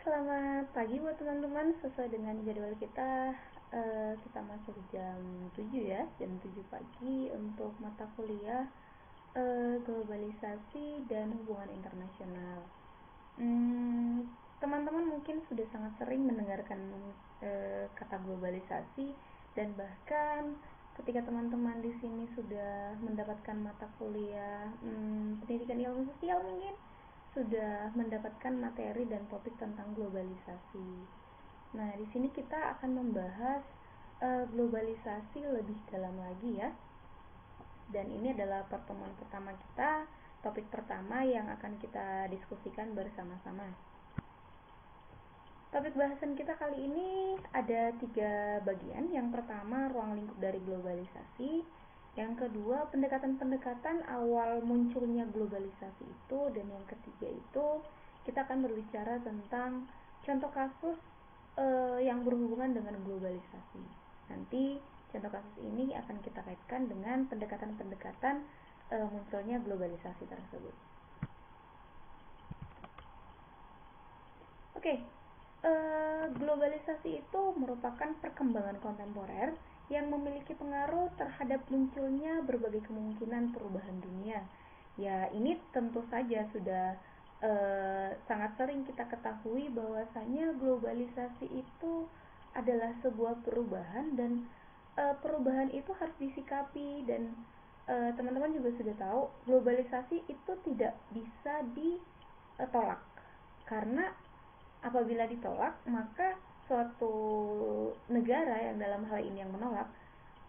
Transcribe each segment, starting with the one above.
Selamat pagi buat teman-teman. Sesuai dengan jadwal kita masuk jam 7 ya, jam 7 pagi untuk mata kuliah globalisasi dan hubungan internasional. Teman-teman mungkin sudah sangat sering mendengarkan kata globalisasi, dan bahkan ketika teman-teman di sini sudah mendapatkan mata kuliah pendidikan ilmu sosial, mungkin sudah mendapatkan materi dan topik tentang globalisasi. Nah, di sini kita akan membahas globalisasi lebih dalam lagi ya. Dan ini adalah pertemuan pertama kita, topik pertama yang akan kita diskusikan bersama-sama. Topik bahasan kita kali ini ada 3 bagian. Yang pertama, ruang lingkup dari globalisasi. Yang kedua, pendekatan-pendekatan awal munculnya globalisasi itu. Dan yang ketiga itu, kita akan berbicara tentang contoh kasus yang berhubungan dengan globalisasi. Nanti contoh kasus ini akan kita kaitkan dengan pendekatan-pendekatan munculnya globalisasi tersebut. Oke. Globalisasi itu merupakan perkembangan kontemporer yang memiliki pengaruh terhadap munculnya berbagai kemungkinan perubahan dunia. Ya, ini tentu saja sudah sangat sering kita ketahui bahwasanya globalisasi itu adalah sebuah perubahan, dan perubahan itu harus disikapi, dan teman-teman juga sudah tahu globalisasi itu tidak bisa ditolak, karena apabila ditolak, maka suatu negara yang dalam hal ini yang menolak,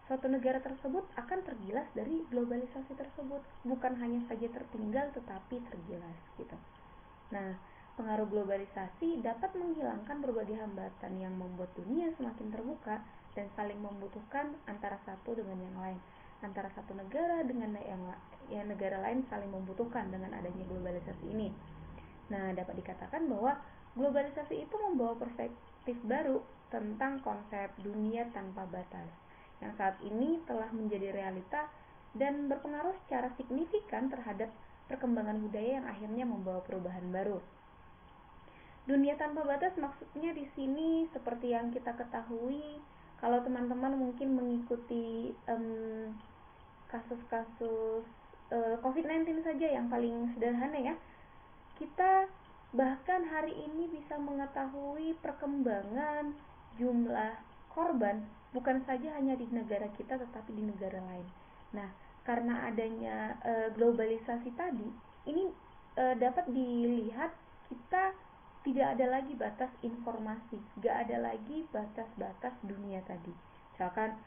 suatu negara tersebut akan tergilas dari globalisasi tersebut. Bukan hanya saja tertinggal, tetapi tergilas gitu. Nah, pengaruh globalisasi dapat menghilangkan berbagai hambatan yang membuat dunia semakin terbuka dan saling membutuhkan antara satu dengan yang lain. Antara satu negara dengan yang negara lain saling membutuhkan dengan adanya globalisasi ini. Nah, dapat dikatakan bahwa globalisasi itu membawa perspektif baru tentang konsep dunia tanpa batas, yang saat ini telah menjadi realita dan berpengaruh secara signifikan terhadap perkembangan budaya yang akhirnya membawa perubahan baru. Dunia tanpa batas maksudnya di sini seperti yang kita ketahui, kalau teman-teman mungkin mengikuti kasus-kasus COVID-19 saja yang paling sederhana ya, kita bahkan hari ini bisa mengetahui perkembangan jumlah korban bukan saja hanya di negara kita tetapi di negara lain. Nah, karena adanya globalisasi tadi, ini dapat dilihat kita tidak ada lagi batas informasi, gak ada lagi batas-batas dunia tadi. Misalkan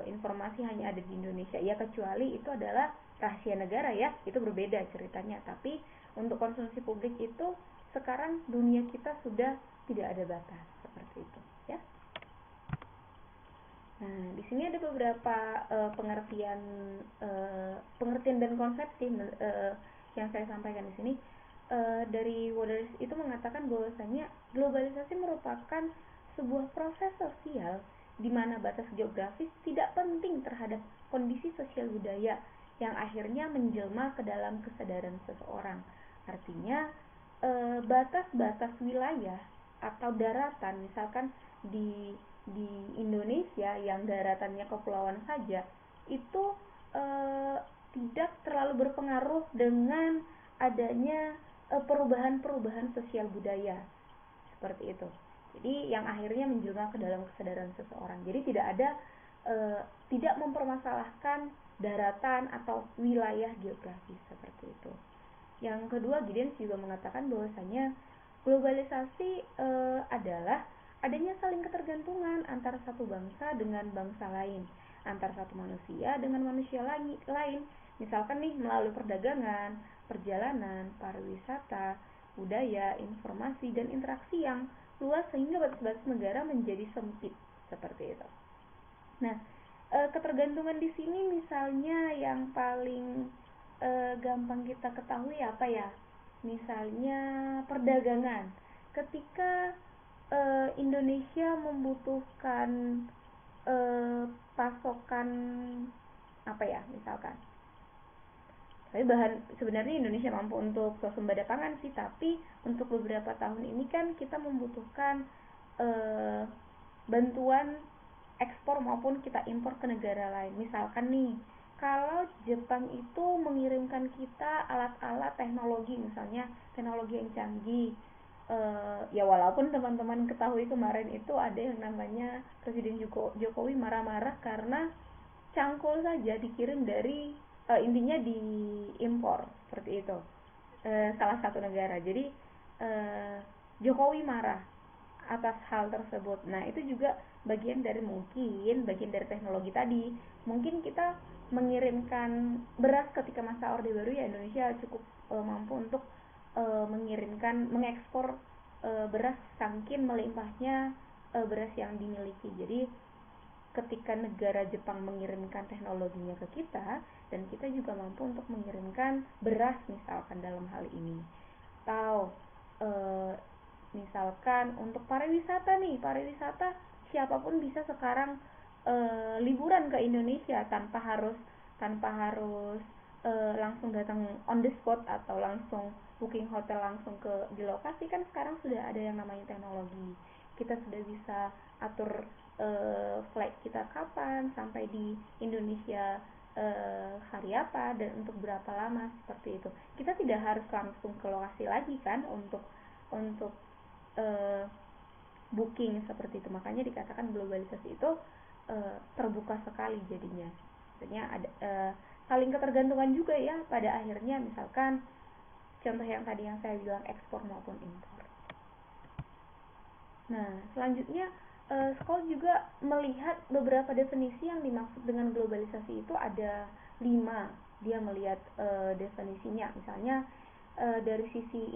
informasi hanya ada di Indonesia, ya kecuali itu adalah rahasia negara ya, itu berbeda ceritanya. Tapi untuk konsumsi publik itu sekarang dunia kita sudah tidak ada batas seperti itu ya. Nah, di sini ada beberapa pengertian dan konsepsi yang saya sampaikan di sini. Dari Waters itu mengatakan bahwasanya globalisasi merupakan sebuah proses sosial di mana batas geografis tidak penting terhadap kondisi sosial budaya yang akhirnya menjelma ke dalam kesadaran seseorang. Artinya batas-batas wilayah atau daratan, misalkan di Indonesia yang daratannya kepulauan saja, itu tidak terlalu berpengaruh dengan adanya perubahan-perubahan sosial budaya seperti itu. Jadi yang akhirnya menjelma ke dalam kesadaran seseorang. Jadi tidak mempermasalahkan daratan atau wilayah geografis seperti itu. Yang kedua, Giddens juga mengatakan bahwasanya globalisasi adalah adanya saling ketergantungan antara satu bangsa dengan bangsa lain, antara satu manusia dengan manusia lain. Misalkan nih melalui perdagangan, perjalanan, pariwisata, budaya, informasi, dan interaksi yang luas sehingga batas-batas negara menjadi sempit seperti itu. Nah, ketergantungan di sini misalnya yang paling gampang kita ketahui apa ya? Misalnya perdagangan. Ketika Indonesia membutuhkan pasokan apa ya? Misalkan Tapi sebenarnya Indonesia mampu untuk swasembada pangan sih, tapi untuk beberapa tahun ini kan kita membutuhkan bantuan ekspor maupun kita impor ke negara lain. Misalkan nih, kalau Jepang itu mengirimkan kita alat-alat teknologi, misalnya teknologi yang canggih, ya walaupun teman-teman ketahui kemarin itu ada yang namanya Presiden Jokowi marah-marah karena cangkul saja dikirim dari intinya diimpor seperti itu, salah satu negara. Jadi Jokowi marah atas hal tersebut. Nah, itu juga bagian dari teknologi tadi. Mungkin kita mengirimkan beras ketika masa Orde Baru, ya Indonesia cukup mampu untuk mengekspor beras saking melimpahnya beras yang dimiliki. Jadi ketika negara Jepang mengirimkan teknologinya ke kita, dan kita juga mampu untuk mengirimkan beras misalkan dalam hal ini. Atau misalkan untuk pariwisata nih, siapapun bisa sekarang liburan ke Indonesia tanpa harus langsung datang on the spot atau langsung booking hotel langsung di lokasi. Kan sekarang sudah ada yang namanya teknologi. Kita sudah bisa atur flight kita kapan, sampai di Indonesia hari apa, dan untuk berapa lama, seperti itu. Kita tidak harus langsung ke lokasi lagi kan untuk booking seperti itu. Makanya dikatakan globalisasi itu terbuka sekali jadinya. Maksudnya ada saling ketergantungan juga ya pada akhirnya. Misalkan contoh yang tadi yang saya bilang, ekspor maupun impor. Nah, selanjutnya Skoll juga melihat beberapa definisi yang dimaksud dengan globalisasi itu ada 5. Dia melihat definisinya. Misalnya dari sisi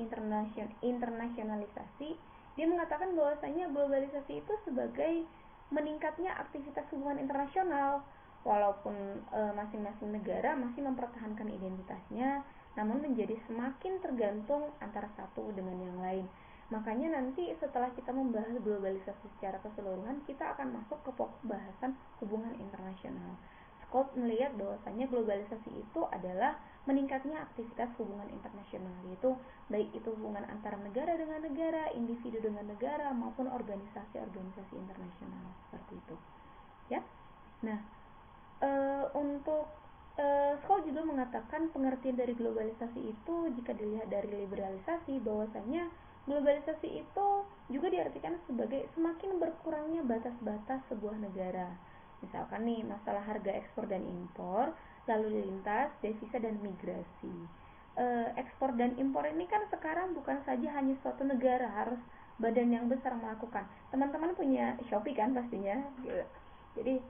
internasionalisasi, dia mengatakan bahwasanya globalisasi itu sebagai meningkatnya aktivitas hubungan internasional, walaupun masing-masing negara masih mempertahankan identitasnya, namun menjadi semakin tergantung antara satu dengan yang lain. Makanya nanti setelah kita membahas globalisasi secara keseluruhan, kita akan masuk ke pokok bahasan hubungan internasional. Scott melihat bahwasanya globalisasi itu adalah meningkatnya aktivitas hubungan internasional, yaitu baik itu hubungan antara negara dengan negara, individu dengan negara, maupun organisasi-organisasi internasional, seperti itu. Ya. Nah, untuk Scott juga mengatakan pengertian dari globalisasi itu jika dilihat dari liberalisasi, bahwasanya globalisasi itu juga diartikan sebagai semakin berkurangnya batas-batas sebuah negara. Misalkan nih, masalah harga ekspor dan impor, lalu lintas, devisa dan migrasi. Ekspor dan impor ini kan sekarang bukan saja hanya suatu negara harus badan yang besar melakukan. Teman-teman punya Shopee kan pastinya. Jadi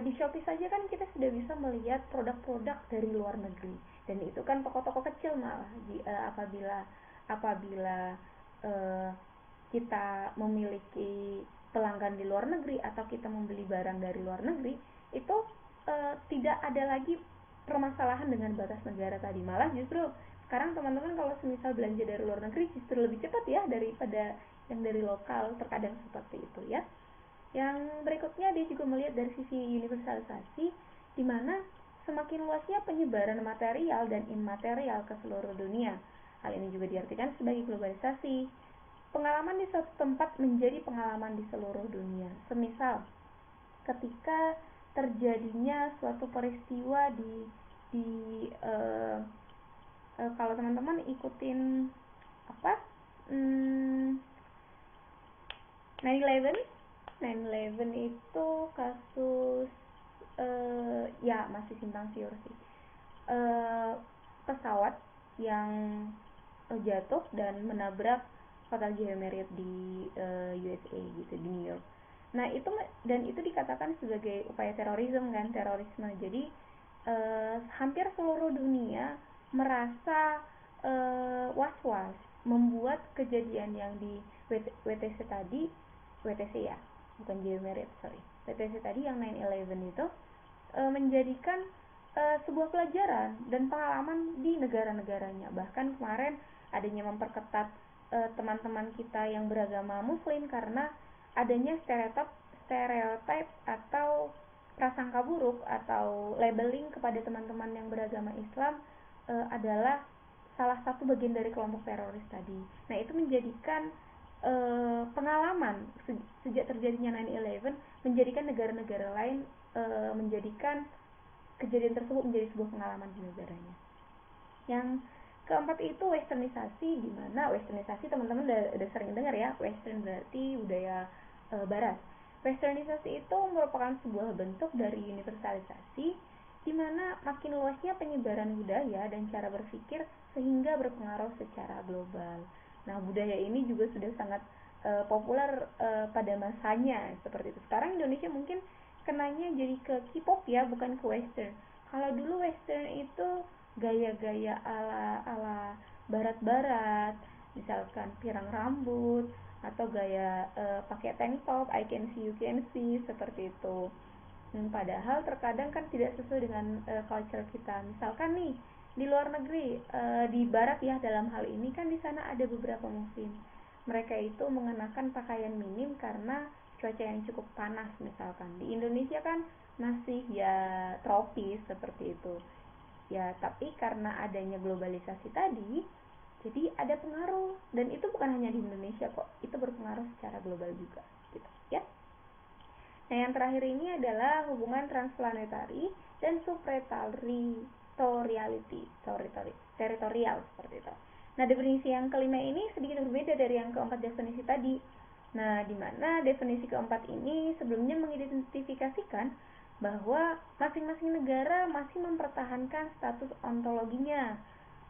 di Shopee saja kan kita sudah bisa melihat produk-produk dari luar negeri, dan itu kan toko-toko kecil malah apabila kita memiliki pelanggan di luar negeri atau kita membeli barang dari luar negeri, itu tidak ada lagi permasalahan dengan batas negara tadi. Malah justru sekarang teman-teman kalau semisal belanja dari luar negeri justru lebih cepat ya daripada yang dari lokal, terkadang seperti itu ya. Yang berikutnya, dia juga melihat dari sisi universalisasi, di mana semakin luasnya penyebaran material dan imaterial ke seluruh dunia. Hal ini juga diartikan sebagai globalisasi. Pengalaman di suatu tempat menjadi pengalaman di seluruh dunia. Semisal ketika terjadinya suatu peristiwa kalau teman-teman ikutin 9/11 itu kasus ya masih simpang siur sih, pesawat yang jatuh dan menabrak Hotel J.W. Marriott di USA gitu, di New York. Nah, itu dikatakan sebagai upaya terorisme. Jadi hampir seluruh dunia merasa was-was, membuat kejadian yang di WTC ya, bukan J.W. Marriott, WTC tadi yang 9/11 itu menjadikan sebuah pelajaran dan pengalaman di negara-negaranya. Bahkan kemarin adanya memperketat teman-teman kita yang beragama muslim karena adanya stereotip atau prasangka buruk atau labeling kepada teman-teman yang beragama Islam adalah salah satu bagian dari kelompok teroris tadi. Nah, itu menjadikan pengalaman sejak terjadinya 9/11 menjadikan negara-negara lain menjadikan kejadian tersebut menjadi sebuah pengalaman di negaranya. Yang keempat itu westernisasi, di mana westernisasi teman-teman udah sering dengar ya. Western berarti budaya barat. Westernisasi itu merupakan sebuah bentuk dari universalisasi di mana makin luasnya penyebaran budaya dan cara berpikir sehingga berpengaruh secara global. Nah, budaya ini juga sudah sangat populer pada masanya seperti itu. Sekarang Indonesia mungkin kenanya jadi ke K-pop ya, bukan ke western. Kalau dulu western itu gaya-gaya ala barat-barat, misalkan pirang rambut atau gaya pakai tank top, I can see you can see, seperti itu. Padahal terkadang kan tidak sesuai dengan culture kita. Misalkan nih di luar negeri, di barat ya dalam hal ini kan di sana ada beberapa muslim. Mereka itu mengenakan pakaian minim karena cuaca yang cukup panas misalkan. Di Indonesia kan masih ya tropis seperti itu. Ya, tapi karena adanya globalisasi tadi, jadi ada pengaruh dan itu bukan hanya di Indonesia kok, itu berpengaruh secara global juga gitu ya. Nah, yang terakhir ini adalah hubungan transplanetari dan teritorial seperti itu. Nah, definisi yang kelima ini sedikit berbeda dari yang keempat definisi tadi. Nah, di mana definisi keempat ini sebelumnya mengidentifikasikan bahwa masing-masing negara masih mempertahankan status ontologinya.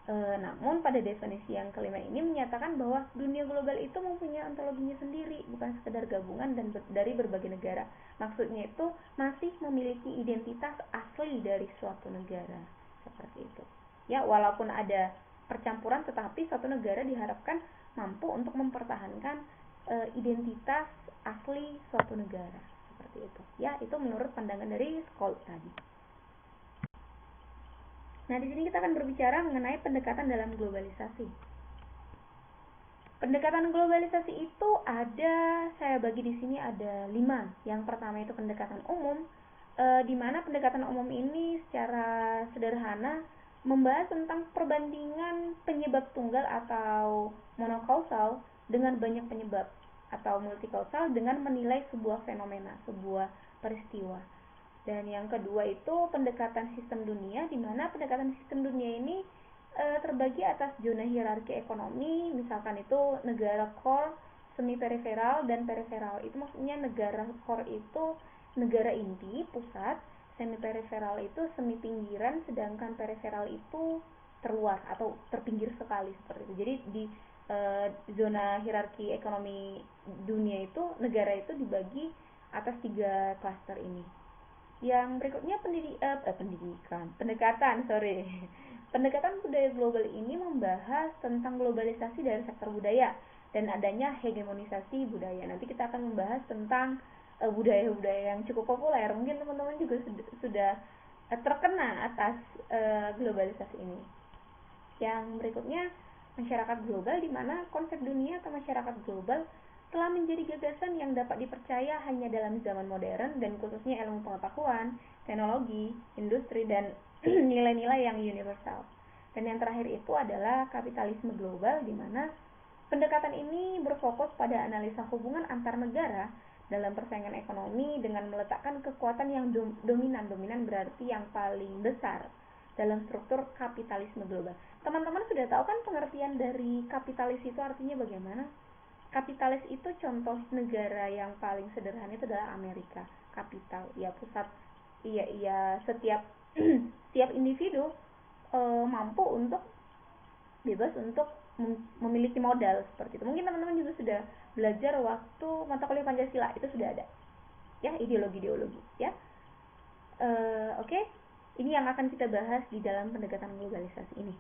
Namun pada definisi yang kelima ini menyatakan bahwa dunia global itu mempunyai ontologinya sendiri, bukan sekedar gabungan dari berbagai negara. Maksudnya itu masih memiliki identitas asli dari suatu negara, seperti itu. Ya, walaupun ada percampuran, tetapi suatu negara diharapkan mampu untuk mempertahankan identitas asli suatu negara, seperti itu. Ya, itu menurut pandangan dari Skoll tadi. Nah, di sini kita akan berbicara mengenai pendekatan dalam globalisasi. Pendekatan globalisasi itu saya bagi di sini ada 5. Yang pertama itu pendekatan umum, di mana pendekatan umum ini secara sederhana membahas tentang perbandingan penyebab tunggal atau monokausal dengan banyak penyebab atau multikausal dengan menilai sebuah fenomena, sebuah peristiwa. Dan yang kedua itu pendekatan sistem dunia, di mana pendekatan sistem dunia ini terbagi atas zona hierarki ekonomi, misalkan itu negara core, semi periferal, dan periferal. Itu maksudnya negara core itu negara inti, pusat, semi periferal itu semi pinggiran, sedangkan periferal itu terluar atau terpinggir sekali seperti itu. Jadi di zona hierarki ekonomi dunia itu negara itu dibagi atas 3 klaster ini. Yang berikutnya pendekatan budaya global ini membahas tentang globalisasi dari sektor budaya dan adanya hegemonisasi budaya. Nanti kita akan membahas tentang budaya-budaya yang cukup populer. Mungkin teman-teman juga sudah terkena atas globalisasi ini. Yang berikutnya masyarakat global, di mana konsep dunia atau masyarakat global telah menjadi gagasan yang dapat dipercaya hanya dalam zaman modern dan khususnya ilmu pengetahuan, teknologi, industri, dan nilai-nilai yang universal. Dan yang terakhir itu adalah kapitalisme global, di mana pendekatan ini berfokus pada analisa hubungan antar negara dalam persaingan ekonomi dengan meletakkan kekuatan yang dominan berarti yang paling besar dalam struktur kapitalisme global. Teman-teman sudah tahu kan pengertian dari kapitalis itu artinya bagaimana? Kapitalis itu contoh negara yang paling sederhana itu adalah Amerika. Kapital, ya pusat, iya setiap setiap individu mampu untuk bebas untuk memiliki modal seperti itu. Mungkin teman-teman juga sudah belajar waktu mata kuliah Pancasila, itu sudah ada ya ideologi ya. Oke. Ini yang akan kita bahas di dalam pendekatan globalisasi ini.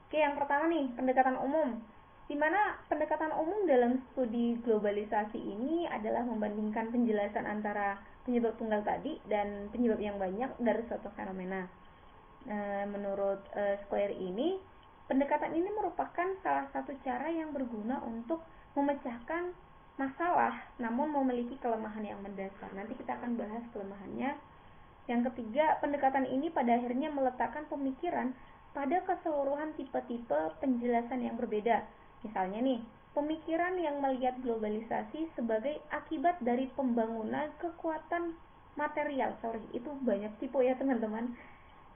Oke, yang pertama nih, pendekatan umum. Di mana pendekatan umum dalam studi globalisasi ini adalah membandingkan penjelasan antara penyebab tunggal tadi dan penyebab yang banyak dari suatu fenomena. Menurut Square ini, pendekatan ini merupakan salah satu cara yang berguna untuk memecahkan masalah namun memiliki kelemahan yang mendasar. Nanti kita akan bahas kelemahannya Yang ketiga, pendekatan ini pada akhirnya meletakkan pemikiran pada keseluruhan tipe-tipe penjelasan yang berbeda. Misalnya nih, pemikiran yang melihat globalisasi sebagai akibat dari pembangunan kekuatan material. Itu banyak tipe ya teman-teman.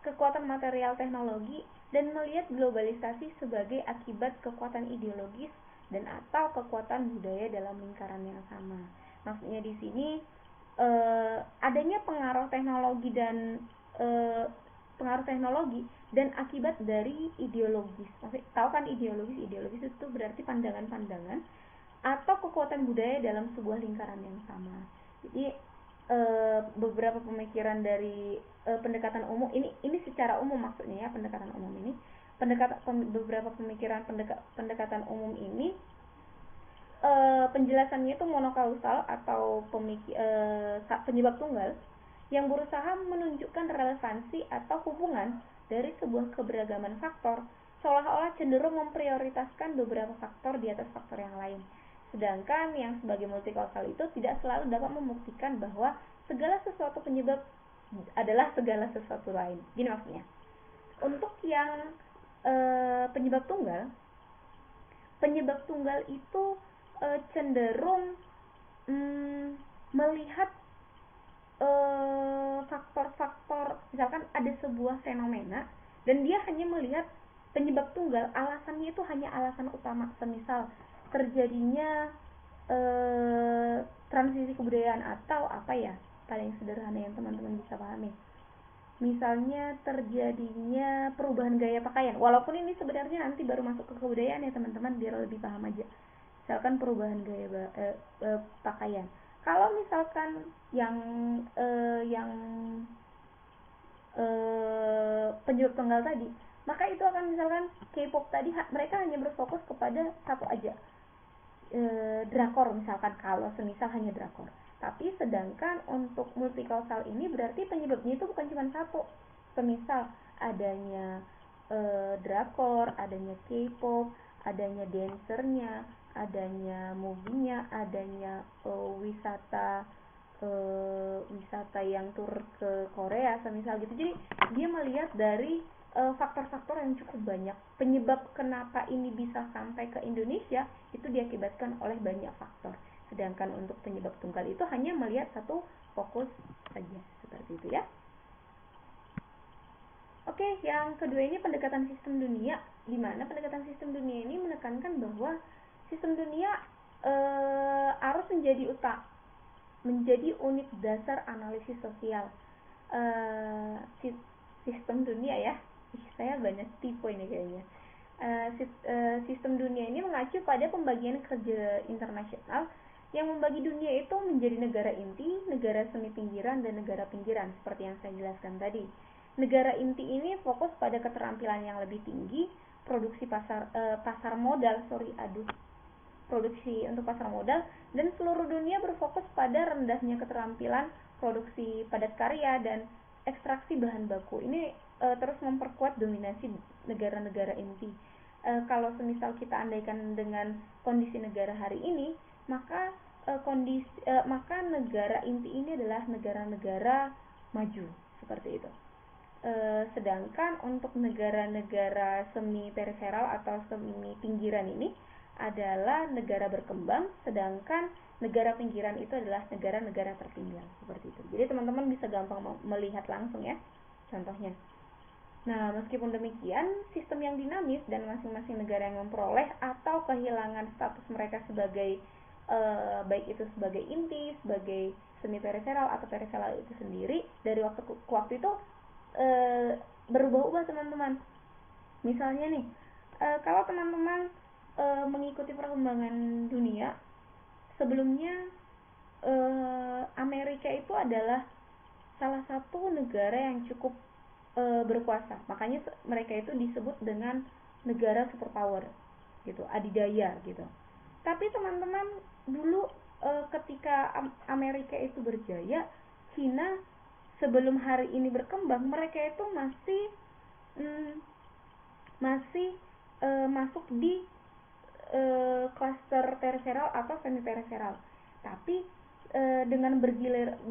Kekuatan material teknologi, dan melihat globalisasi sebagai akibat kekuatan ideologis dan atau kekuatan budaya dalam lingkaran yang sama. Maksudnya di sini adanya pengaruh teknologi dan akibat dari ideologis. Maksudnya tahu kan ideologis? Ideologis itu berarti pandangan-pandangan atau kekuatan budaya dalam sebuah lingkaran yang sama. Jadi beberapa pemikiran dari pendekatan umum ini secara umum maksudnya ya, pendekatan umum ini beberapa pemikiran pendekatan umum ini penjelasannya itu monokausal atau penyebab tunggal yang berusaha menunjukkan relevansi atau hubungan dari sebuah keberagaman faktor, seolah-olah cenderung memprioritaskan beberapa faktor di atas faktor yang lain. Sedangkan yang sebagai multikausal itu tidak selalu dapat membuktikan bahwa segala sesuatu penyebab adalah segala sesuatu lain. Gini maksudnya. Untuk yang penyebab tunggal itu cenderung melihat faktor-faktor, misalkan ada sebuah fenomena dan dia hanya melihat penyebab tunggal, alasannya itu hanya alasan utama, semisal terjadinya transisi kebudayaan atau apa ya, paling sederhana yang teman-teman bisa pahami, misalnya terjadinya perubahan gaya pakaian, walaupun ini sebenarnya nanti baru masuk ke kebudayaan ya teman-teman, biar lebih paham aja. Misalkan perubahan gaya pakaian, kalau misalkan yang penyebab tunggal tadi, maka itu akan misalkan K-pop tadi mereka hanya berfokus kepada satu aja, drakor misalkan, kalau semisal hanya drakor. Tapi sedangkan untuk multikausal ini berarti penyebabnya itu bukan cuma satu, semisal adanya drakor, adanya K-pop, adanya dancernya, adanya movie-nya, adanya wisata yang tur ke Korea semisal gitu. Jadi dia melihat dari faktor-faktor yang cukup banyak. Penyebab kenapa ini bisa sampai ke Indonesia itu diakibatkan oleh banyak faktor. Sedangkan untuk penyebab tunggal itu hanya melihat satu fokus saja, seperti itu ya. Oke, yang kedua ini pendekatan sistem dunia, di mana pendekatan sistem dunia ini menekankan bahwa sistem dunia harus menjadi unit dasar analisis sosial. Sistem dunia ya, saya banyak tipe ini kayaknya. Sistem dunia ini mengacu pada pembagian kerja internasional yang membagi dunia itu menjadi negara inti, negara semi pinggiran, dan negara pinggiran, seperti yang saya jelaskan tadi. Negara inti ini fokus pada keterampilan yang lebih tinggi, produksi produksi untuk pasar modal, dan seluruh dunia berfokus pada rendahnya keterampilan produksi padat karya dan ekstraksi bahan baku. Ini terus memperkuat dominasi negara-negara inti. Kalau semisal kita andaikan dengan kondisi negara hari ini, maka maka negara inti ini adalah negara-negara maju, seperti itu. Sedangkan untuk negara-negara semi periferal atau semi pinggiran ini adalah negara berkembang, sedangkan negara pinggiran itu adalah negara-negara tertinggal, seperti itu. Jadi teman-teman bisa gampang melihat langsung ya contohnya. Nah, meskipun demikian, sistem yang dinamis dan masing-masing negara yang memperoleh atau kehilangan status mereka sebagai baik itu sebagai inti, sebagai semi periferal atau periferal itu sendiri, dari waktu ke waktu itu berubah-ubah teman-teman. Misalnya nih, kalau teman-teman mengikuti perkembangan dunia, sebelumnya Amerika itu adalah salah satu negara yang cukup berkuasa, makanya mereka itu disebut dengan negara superpower gitu, adidaya gitu. Tapi teman-teman dulu ketika Amerika itu berjaya, Cina sebelum hari ini berkembang, mereka itu masih masuk di klaster periferal atau semi periferal. Tapi dengan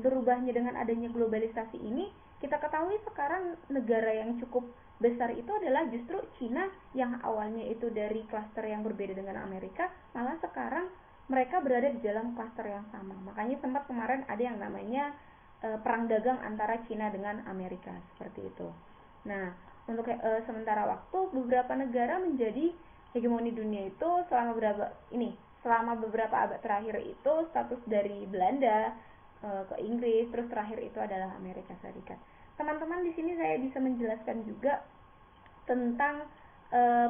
berubahnya dengan adanya globalisasi ini, kita ketahui sekarang negara yang cukup besar itu adalah justru Cina, yang awalnya itu dari klaster yang berbeda dengan Amerika, malah sekarang mereka berada di dalam klaster yang sama. Makanya sempat kemarin ada yang namanya perang dagang antara Cina dengan Amerika, seperti itu. Nah, untuk sementara waktu beberapa negara menjadi hegemoni dunia itu selama beberapa abad terakhir itu status dari Belanda ke Inggris, terus terakhir itu adalah Amerika Serikat. Teman-teman, di sini saya bisa menjelaskan juga tentang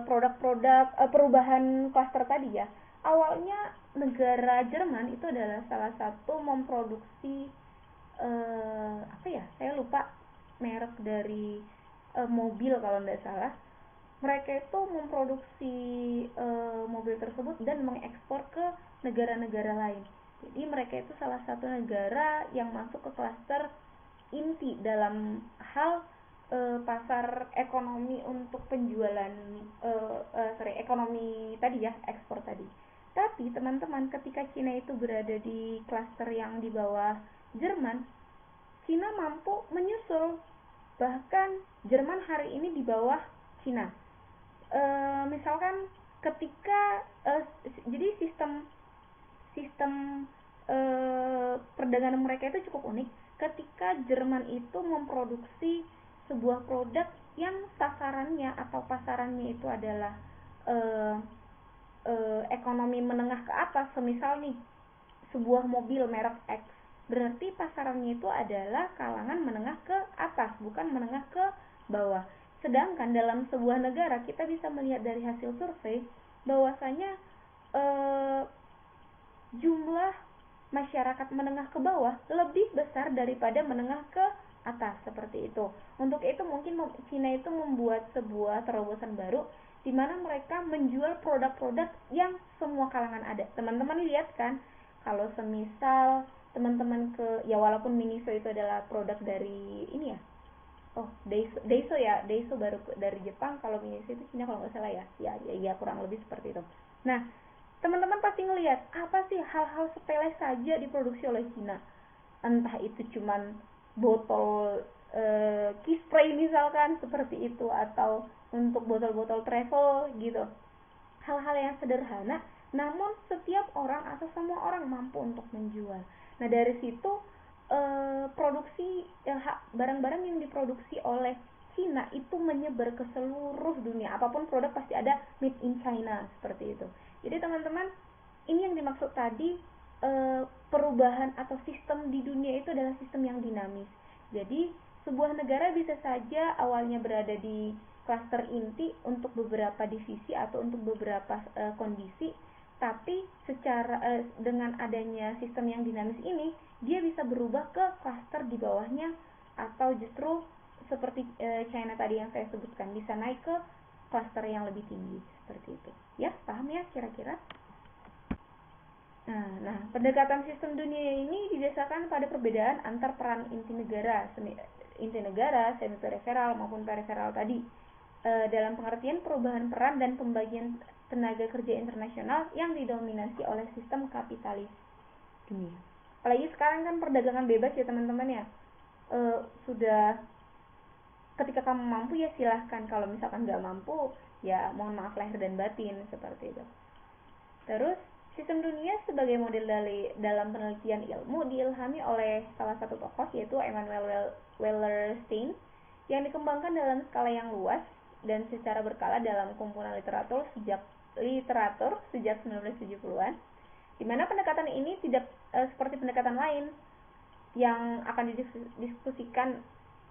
produk-produk perubahan klaster tadi ya. Awalnya negara Jerman itu adalah salah satu memproduksi saya lupa merek dari mobil kalau tidak salah. Mereka itu memproduksi mobil tersebut dan mengekspor ke negara-negara lain. Jadi mereka itu salah satu negara yang masuk ke klaster inti dalam hal pasar ekonomi untuk penjualan ekonomi tadi ya, ekspor tadi. Tapi teman-teman, ketika Cina itu berada di klaster yang di bawah Jerman, Cina mampu menyusul. Bahkan Jerman hari ini di bawah Cina. Misalkan ketika jadi sistem perdagangan mereka itu cukup unik. Ketika Jerman itu memproduksi sebuah produk yang sasarannya atau pasarannya itu adalah ekonomi menengah ke atas, semisal nih sebuah mobil merek X, berarti pasarannya itu adalah kalangan menengah ke atas, bukan menengah ke bawah. Sedangkan dalam sebuah negara kita bisa melihat dari hasil survei bahwasanya jumlah masyarakat menengah ke bawah lebih besar daripada menengah ke atas, seperti itu. Untuk itu mungkin Cina itu membuat sebuah terobosan baru di mana mereka menjual produk-produk yang semua kalangan ada. Teman-teman lihat kan, kalau semisal teman-teman ke, ya walaupun Miniso itu adalah produk dari ini ya, Daiso baru dari Jepang, kalau Miniso itu Cina kalau nggak salah ya. Ya kurang lebih seperti itu. Nah, teman-teman pasti ngelihat apa sih hal-hal sepele saja diproduksi oleh Cina. Entah itu cuman botol key spray misalkan seperti itu, atau untuk botol-botol travel gitu. Hal-hal yang sederhana, namun setiap orang atau semua orang mampu untuk menjual. Nah, dari situ barang-barang yang diproduksi oleh Cina itu menyebar ke seluruh dunia. Apapun produk pasti ada made in China, seperti itu. Jadi teman-teman, ini yang dimaksud tadi, perubahan atau sistem di dunia itu adalah sistem yang dinamis. Jadi sebuah negara bisa saja awalnya berada di klaster inti untuk beberapa divisi atau untuk beberapa kondisi, tapi dengan adanya sistem yang dinamis ini, dia bisa berubah ke klaster di bawahnya, atau justru seperti China tadi yang saya sebutkan, bisa naik ke klaster yang lebih tinggi, seperti itu. Ya, paham ya kira-kira? Nah, pendekatan sistem dunia ini didasarkan pada perbedaan antar peran inti negara, semi periferal maupun periferal tadi, dalam pengertian perubahan peran dan pembagian tenaga kerja internasional yang didominasi oleh sistem kapitalis dunia. Apalagi sekarang kan perdagangan bebas ya teman-teman ya. Sudah, ketika kamu mampu ya silahkan, kalau misalkan nggak mampu ya mohon maaf lahir dan batin, seperti itu. Terus sistem dunia sebagai model dalam penelitian ilmu diilhami oleh salah satu tokoh, yaitu Emanuel Wallerstein, yang dikembangkan dalam skala yang luas dan secara berkala dalam kumpulan literatur sejak 1970-an, di mana pendekatan ini tidak seperti pendekatan lain yang akan didiskusikan.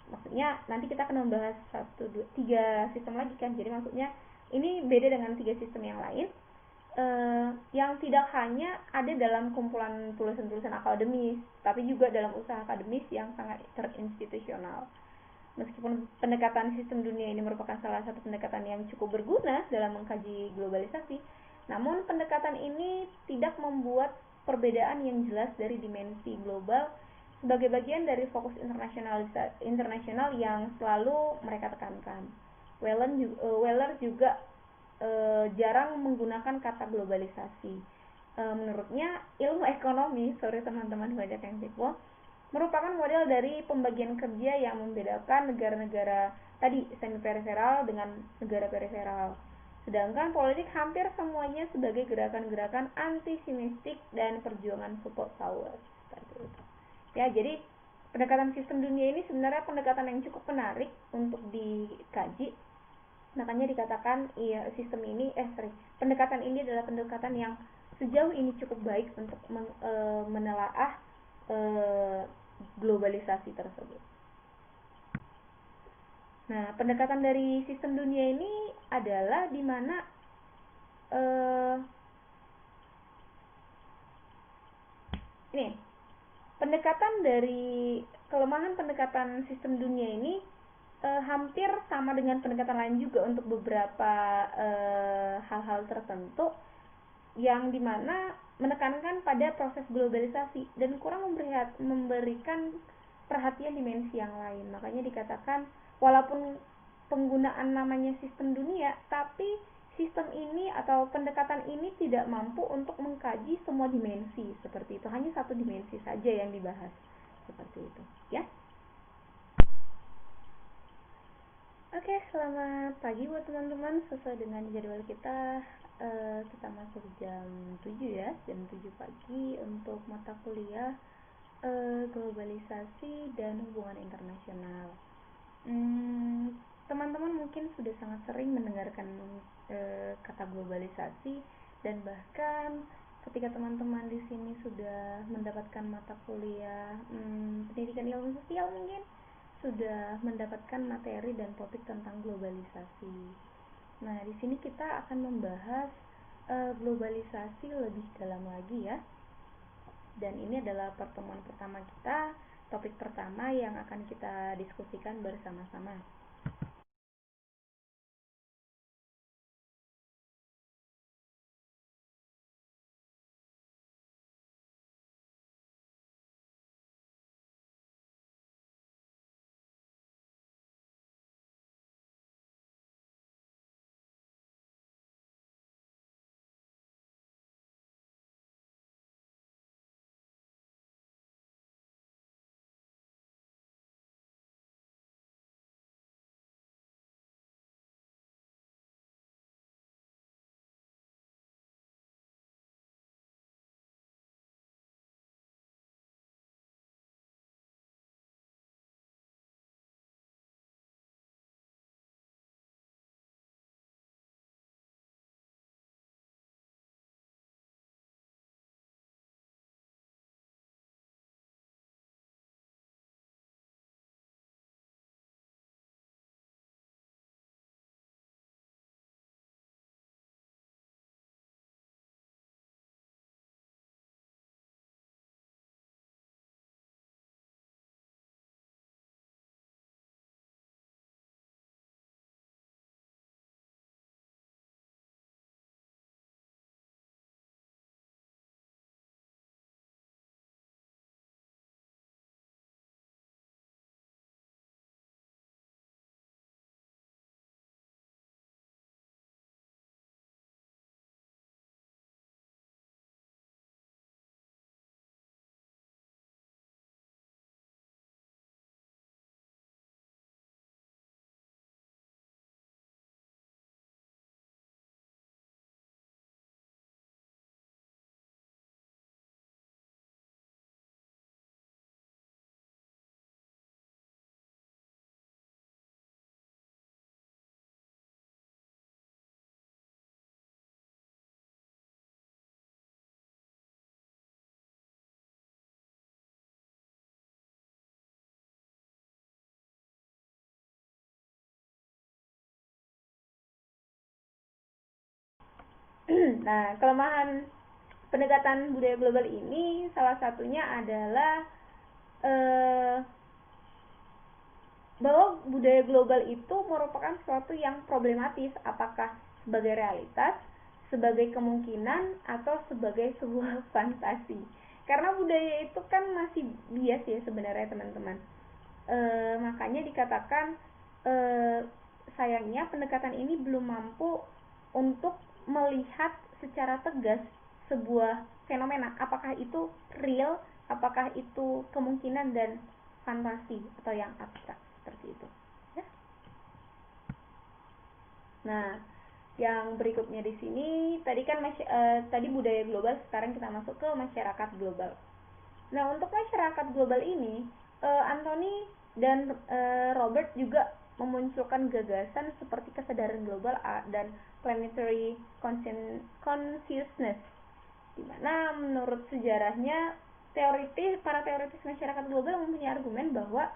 Maksudnya nanti kita akan membahas 3 sistem lagi kan, jadi maksudnya ini beda dengan 3 sistem yang lain, yang tidak hanya ada dalam kumpulan tulisan-tulisan akademis, tapi juga dalam usaha akademis yang sangat terinstitusional. Meskipun pendekatan sistem dunia ini merupakan salah satu pendekatan yang cukup berguna dalam mengkaji globalisasi, namun pendekatan ini tidak membuat perbedaan yang jelas dari dimensi global sebagai bagian dari fokus internasional yang selalu mereka tekankan. Weller juga jarang menggunakan kata globalisasi. Menurutnya ilmu ekonomi, sorry teman-teman banyak yang tipu, merupakan model dari pembagian kerja yang membedakan negara-negara tadi semi periferal dengan negara periferal. Sedangkan politik hampir semuanya sebagai gerakan-gerakan anti-sionistik dan perjuangan support power. Seperti itu. Ya, jadi pendekatan sistem dunia ini sebenarnya pendekatan yang cukup menarik untuk dikaji. Makanya dikatakan iya sistem ini pendekatan ini adalah pendekatan yang sejauh ini cukup baik untuk menelaah globalisasi tersebut. Nah, pendekatan dari sistem dunia ini adalah di mana ini pendekatan dari kelemahan pendekatan sistem dunia ini hampir sama dengan pendekatan lain juga untuk beberapa hal-hal tertentu yang dimana menekankan pada proses globalisasi dan kurang memberikan perhatian dimensi yang lain. Makanya dikatakan walaupun penggunaan namanya sistem dunia, tapi sistem ini atau pendekatan ini tidak mampu untuk mengkaji semua dimensi seperti itu. Hanya satu dimensi saja yang dibahas seperti itu, ya. Oke, selamat pagi buat teman-teman. Sesuai dengan jadwal kita, kita masuk jam 7 ya, jam 7 pagi untuk mata kuliah globalisasi dan hubungan internasional. Teman-teman mungkin sudah sangat sering mendengarkan kata globalisasi dan bahkan ketika teman-teman di sini sudah mendapatkan mata kuliah pendidikan ilmu sosial mungkin sudah mendapatkan materi dan topik tentang globalisasi. Nah, di sini kita akan membahas globalisasi lebih dalam lagi ya. Dan ini adalah pertemuan pertama kita, topik pertama yang akan kita diskusikan bersama-sama. Nah, kelemahan pendekatan budaya global ini salah satunya adalah bahwa budaya global itu merupakan sesuatu yang problematis, apakah sebagai realitas, sebagai kemungkinan, atau sebagai sebuah fantasi. Karena budaya itu kan masih bias ya sebenarnya teman-teman. Makanya dikatakan sayangnya pendekatan ini belum mampu untuk melihat secara tegas sebuah fenomena, apakah itu real apakah itu kemungkinan dan fantasi atau yang abstrak seperti itu ya. Nah, yang berikutnya di sini tadi kan tadi budaya global, sekarang kita masuk ke masyarakat global. Nah, untuk masyarakat global ini Anthony dan Robert juga memunculkan gagasan seperti kesadaran global dan planetary consciousness, di mana menurut sejarahnya para teoritis masyarakat global mempunyai argumen bahwa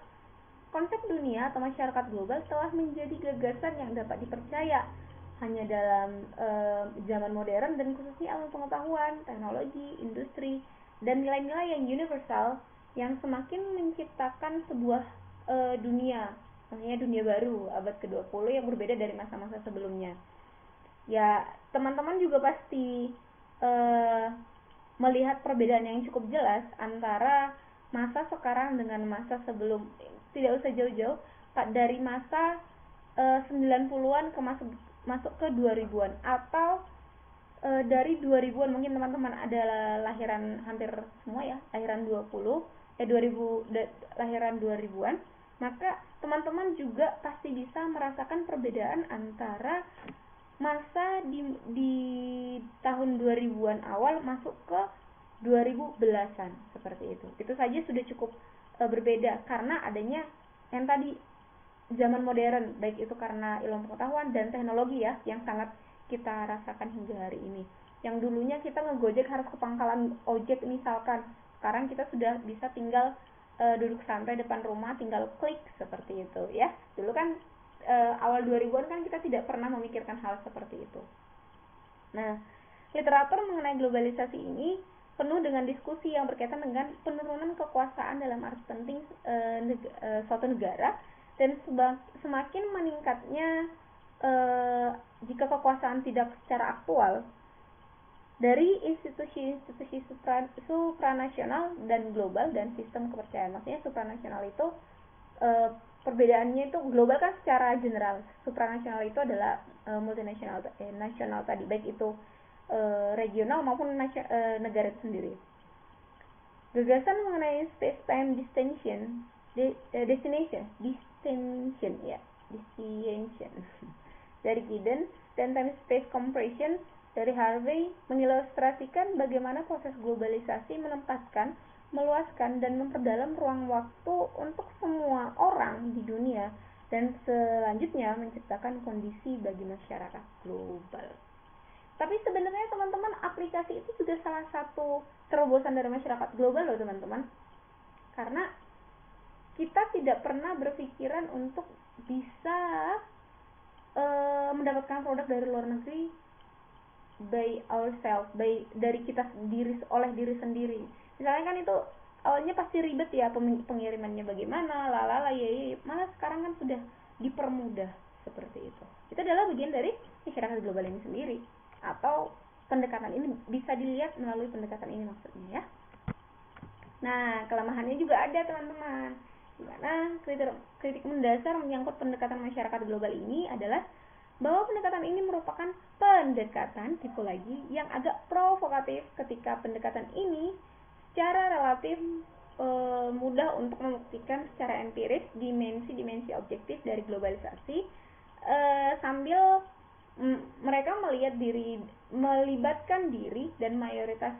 konsep dunia atau masyarakat global telah menjadi gagasan yang dapat dipercaya hanya dalam zaman modern, dan khususnya ilmu pengetahuan, teknologi, industri, dan nilai-nilai yang universal yang semakin menciptakan sebuah dunia, maksudnya dunia baru abad ke-20 yang berbeda dari masa-masa sebelumnya. Ya, teman-teman juga pasti melihat perbedaan yang cukup jelas antara masa sekarang dengan masa sebelum. Tidak usah jauh-jauh, dari masa 90-an ke masuk ke 2000-an, atau dari 2000-an, mungkin teman-teman ada lahiran hampir semua ya, lahiran 2000 lahiran 2000-an, maka teman-teman juga pasti bisa merasakan perbedaan antara masa di tahun 2000-an awal masuk ke 2010-an seperti itu. Itu saja sudah cukup berbeda karena adanya yang tadi zaman modern, baik itu karena ilmu pengetahuan dan teknologi ya, yang sangat kita rasakan hingga hari ini. Yang dulunya kita ngegojek harus ke pangkalan ojek misalkan, sekarang kita sudah bisa tinggal duduk santai depan rumah, tinggal klik seperti itu ya. Dulu kan awal 2000-an kan kita tidak pernah memikirkan hal seperti itu. Nah, literatur mengenai globalisasi ini penuh dengan diskusi yang berkaitan dengan penurunan kekuasaan dalam arti penting suatu negara, dan semakin meningkatnya jika kekuasaan tidak secara aktual dari institusi-institusi supranasional dan global dan sistem kepercayaan. Maksudnya supranasional itu perbedaannya itu, global kan secara general, supranasional itu adalah multinasional, nasional tadi, baik itu regional maupun negara itu sendiri. Gagasan mengenai space-time distinction dari Giddens dan time-space compression dari Harvey mengilustrasikan bagaimana proses globalisasi menempatkan, meluaskan, dan memperdalam ruang waktu untuk semua orang di dunia, dan selanjutnya menciptakan kondisi bagi masyarakat global. Tapi sebenarnya teman-teman, aplikasi itu juga salah satu terobosan dari masyarakat global loh teman-teman. Karena kita tidak pernah berpikiran untuk bisa mendapatkan produk dari luar negeri by ourselves, dari kita sendiri, oleh diri sendiri. Misalnya kan itu awalnya pasti ribet ya, pengirimannya bagaimana, malah sekarang kan sudah dipermudah seperti itu. Itu adalah bagian dari masyarakat global ini sendiri, atau pendekatan ini bisa dilihat melalui pendekatan ini maksudnya ya. Nah, kelemahannya juga ada teman-teman. Dimana kritik mendasar menyangkut pendekatan masyarakat global ini adalah bahwa pendekatan ini merupakan pendekatan tipe lagi yang agak provokatif, ketika pendekatan ini secara relatif mudah untuk membuktikan secara empiris dimensi-dimensi objektif dari globalisasi, sambil mereka melibatkan diri dan mayoritas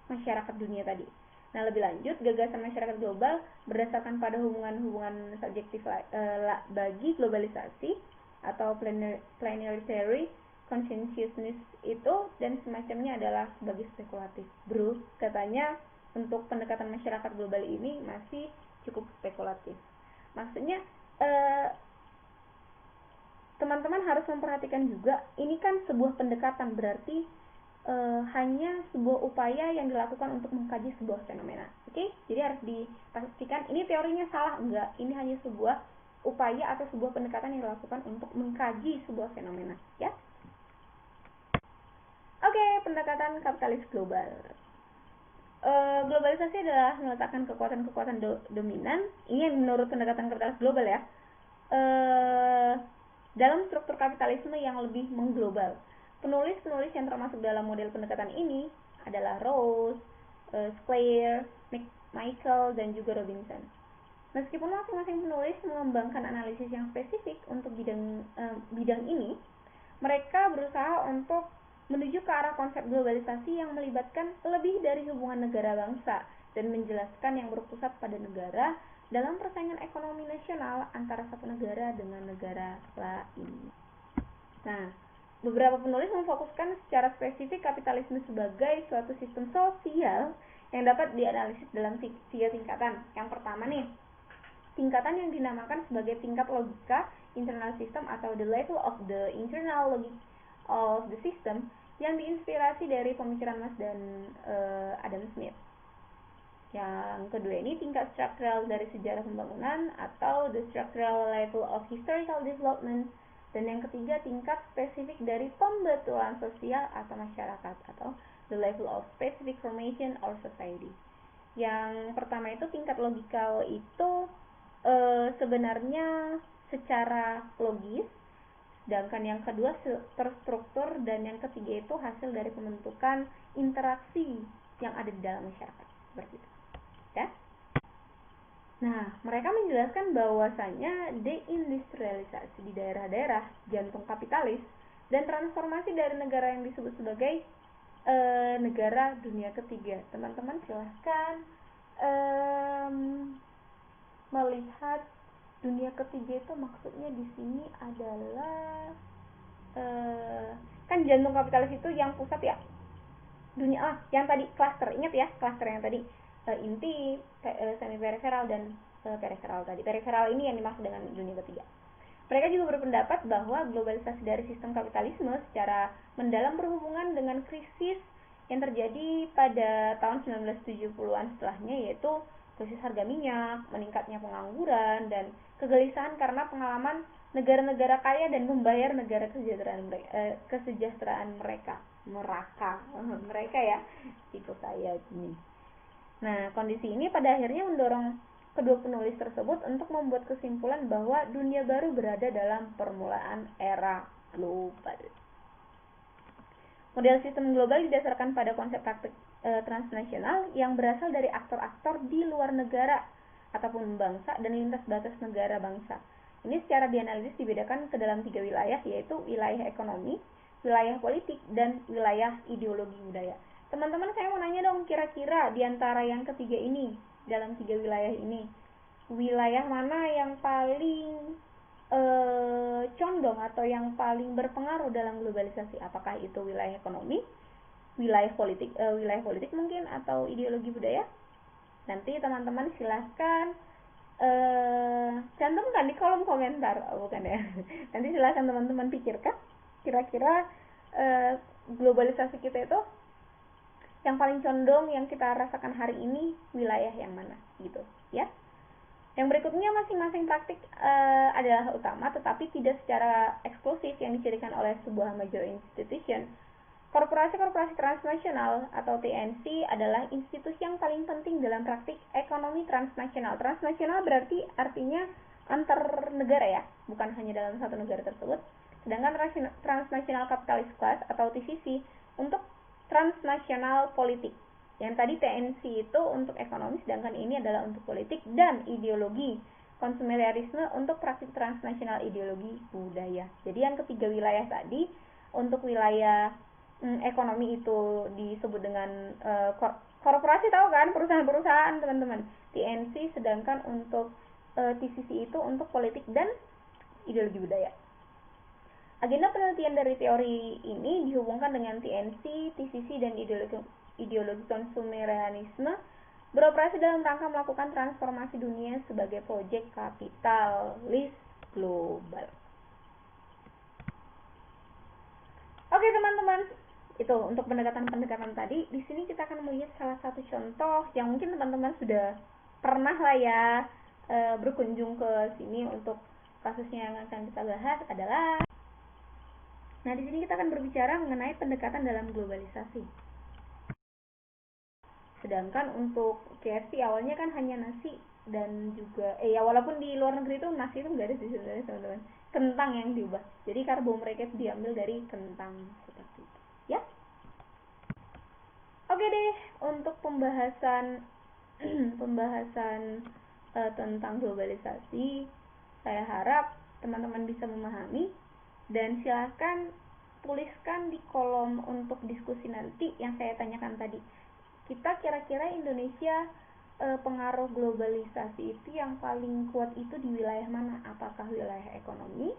masyarakat dunia tadi. Nah, lebih lanjut, gagasan masyarakat global berdasarkan pada hubungan-hubungan subjektif bagi globalisasi atau planetary consciousness itu dan semacamnya adalah sebagai spekulatif. Bro, katanya untuk pendekatan masyarakat global ini masih cukup spekulatif. Maksudnya teman-teman harus memperhatikan juga, ini kan sebuah pendekatan, berarti hanya sebuah upaya yang dilakukan untuk mengkaji sebuah fenomena. Oke? Jadi harus dipastikan ini teorinya salah enggak, ini hanya sebuah upaya atau sebuah pendekatan yang dilakukan untuk mengkaji sebuah fenomena, ya. Oke, pendekatan kapitalis global. Globalisasi adalah meletakkan kekuatan-kekuatan dominan, ini menurut pendekatan kapitalis global ya, dalam struktur kapitalisme yang lebih mengglobal. Penulis-penulis yang termasuk dalam model pendekatan ini adalah Rawls, Square, Michael, dan juga Robinson. Meskipun masing-masing penulis mengembangkan analisis yang spesifik untuk bidang ini, mereka berusaha untuk menuju ke arah konsep globalisasi yang melibatkan lebih dari hubungan negara bangsa dan menjelaskan yang berpusat pada negara dalam persaingan ekonomi nasional antara satu negara dengan negara lain. Nah, beberapa penulis memfokuskan secara spesifik kapitalisme sebagai suatu sistem sosial yang dapat dianalisis dalam 3 tingkatan. Yang pertama nih, tingkatan yang dinamakan sebagai tingkat logika internal system atau the level of the internal logic of the system, yang diinspirasi dari pemikiran Mas dan Adam Smith. Yang kedua ini tingkat struktural dari sejarah pembangunan atau the structural level of historical development. Dan yang ketiga tingkat spesifik dari pembetulan sosial atau masyarakat atau the level of specific formation or society. Yang pertama itu tingkat logikal itu sebenarnya secara logis, sedangkan yang kedua terstruktur, dan yang ketiga itu hasil dari pembentukan interaksi yang ada di dalam masyarakat, seperti itu ya. Nah, mereka menjelaskan bahwasanya deindustrialisasi di daerah-daerah jantung kapitalis dan transformasi dari negara yang disebut sebagai negara dunia ketiga. Teman-teman silahkan melihat dunia ketiga itu maksudnya di sini adalah kan jantung kapitalis itu yang pusat ya, dunia yang tadi cluster, ingat ya cluster yang tadi, inti, semi periferal dan periferal tadi. Periferal ini yang dimaksud dengan dunia ketiga. Mereka juga berpendapat bahwa globalisasi dari sistem kapitalisme secara mendalam berhubungan dengan krisis yang terjadi pada tahun 1970-an setelahnya, yaitu krisis harga minyak, meningkatnya pengangguran, dan kegelisahan karena pengalaman negara-negara kaya dan membayar negara kesejahteraan mereka ya, tipe saya ini. Nah, kondisi ini pada akhirnya mendorong kedua penulis tersebut untuk membuat kesimpulan bahwa dunia baru berada dalam permulaan era global. Model sistem global didasarkan pada konsep praktik transnasional yang berasal dari aktor-aktor di luar negara ataupun bangsa dan lintas batas negara bangsa. Ini secara dianalisis dibedakan ke dalam 3 wilayah, yaitu wilayah ekonomi, wilayah politik, dan wilayah ideologi budaya. Teman-teman, saya mau nanya dong, kira-kira di antara yang ketiga ini, dalam 3 wilayah ini, wilayah mana yang paling condong atau yang paling berpengaruh dalam globalisasi? Apakah itu wilayah ekonomi, wilayah politik mungkin, atau ideologi budaya? Nanti teman-teman silahkan cantumkan di kolom komentar. Bukan ya. Nanti silahkan teman-teman pikirkan kira-kira globalisasi kita itu yang paling condong yang kita rasakan hari ini wilayah yang mana gitu ya. Yang berikutnya, masing-masing praktik adalah utama tetapi tidak secara eksklusif yang dicirikan oleh sebuah major institution. Korporasi-korporasi transnasional atau TNC adalah institusi yang paling penting dalam praktik ekonomi transnasional. Transnasional berarti artinya antar negara ya, bukan hanya dalam satu negara tersebut. Sedangkan transnasional capitalist class atau TCC untuk transnasional politik. Yang tadi TNC itu untuk ekonomi, sedangkan ini adalah untuk politik dan ideologi. Konsumerisme untuk praktik transnasional ideologi budaya. Jadi yang ketiga wilayah tadi, untuk wilayah ekonomi itu disebut dengan korporasi, tahu kan, perusahaan-perusahaan teman-teman, TNC. Sedangkan untuk TCC itu untuk politik dan ideologi budaya. Agenda penelitian dari teori ini dihubungkan dengan TNC, TCC, dan ideologi konsumerisme beroperasi dalam rangka melakukan transformasi dunia sebagai proyek kapitalis global. Oke teman-teman, itu untuk pendekatan-pendekatan tadi. Di sini kita akan melihat salah satu contoh yang mungkin teman-teman sudah pernah lah ya berkunjung ke sini. Untuk kasusnya yang akan kita bahas adalah, nah di sini kita akan berbicara mengenai pendekatan dalam globalisasi. Sedangkan untuk KFC awalnya kan hanya nasi dan juga ya walaupun di luar negeri itu nasi itu nggak ada sih sebenarnya teman-teman, kentang yang diubah. Jadi karbo mereka diambil dari kentang seperti itu ya. Oke deh, untuk pembahasan pembahasan tentang globalisasi, saya harap teman-teman bisa memahami, dan silakan tuliskan di kolom untuk diskusi nanti yang saya tanyakan tadi. Kita kira-kira Indonesia pengaruh globalisasi itu yang paling kuat itu di wilayah mana? Apakah wilayah ekonomi,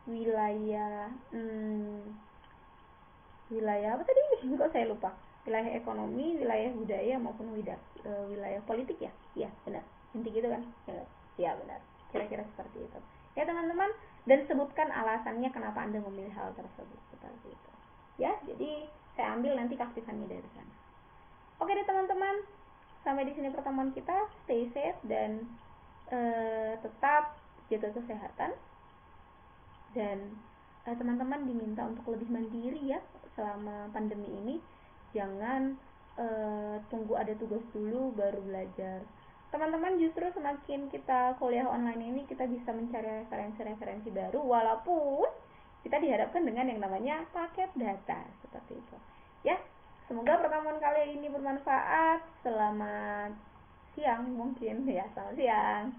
wilayah wilayah apa tadi? Kok saya lupa. Wilayah ekonomi, wilayah budaya maupun wilayah politik ya? Iya, benar. Inti gitu kan? Ya, benar. Kira-kira seperti itu. Ya, teman-teman, dan sebutkan alasannya kenapa Anda memilih hal tersebut seperti itu. Ya, jadi saya ambil nanti kaktifannya dari sana. Oke deh teman-teman, sampai di sini pertemuan kita. Stay safe dan tetap jaga kesehatan, dan teman-teman diminta untuk lebih mandiri ya selama pandemi ini. Jangan tunggu ada tugas dulu baru belajar. Teman-teman, justru semakin kita kuliah online ini kita bisa mencari referensi-referensi baru, walaupun kita dihadapkan dengan yang namanya paket data seperti itu. Ya, semoga pertemuan kali ini bermanfaat. Selamat siang mungkin ya, selamat siang.